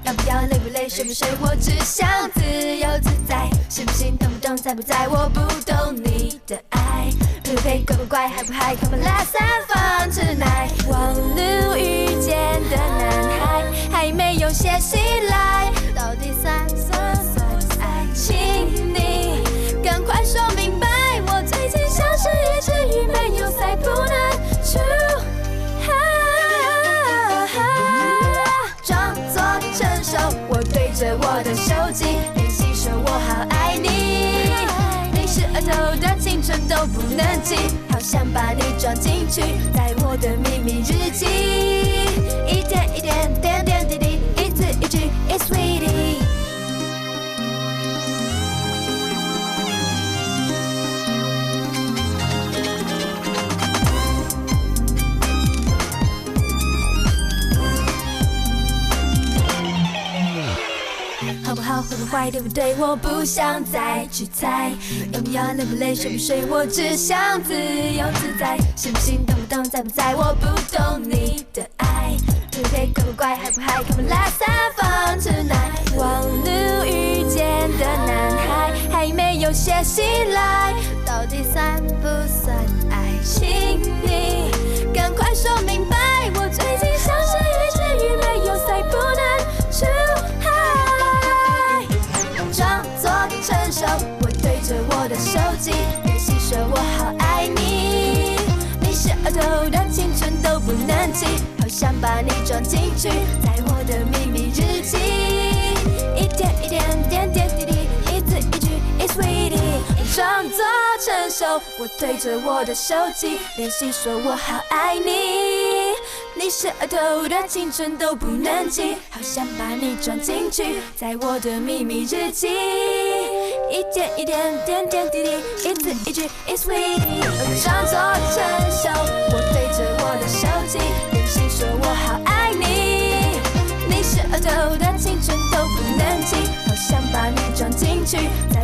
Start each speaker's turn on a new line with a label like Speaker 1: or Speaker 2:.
Speaker 1: 要不要累不累睡不睡，我只想自由自在。信不信懂不懂在不在，我不懂你的爱。配不配乖不乖嗨不嗨 ，Come on let's have fun tonight。网路遇见的男孩还没有写信来，到底算不算爱情？你赶快说明白，我最近像是一只鱼没有鳃不能出装作成熟，我对着我的手机练习说我好爱你。你是额头的青春都不能记，好想把你装进去，在我的秘密日记，一点一点点点滴滴，一字一句 It's sweetie。好不好，坏不坏，对不对？我不想再去猜，要不要，累不累，睡不睡，我只想自由自在。信不信，懂不懂，在不在？我不懂你的爱，配不配，乖不乖，嗨不嗨 ？Come on let's have fun tonight。网路遇见的男孩还没有写信来，到底算不算爱情？你赶快说明白，我最近像是一只鱼没有鳃不能出海。装作成熟，我对着我的手机练习说我好爱你。你是额头的青春都不能记，好想把你装进去，在我的秘密日记，一点一点点点滴滴，一字一句 It's sweetie。装作成熟，我对着我的手机练习说我好爱你。你是额头的青春都不能记，好想把你装进去，在我的秘密日记，一点一点点点滴滴，一字一句 It's sweetie。装作成熟，我对着我的手机练习说我好爱你。你是额头的青春都不能记，好想把你装进去，在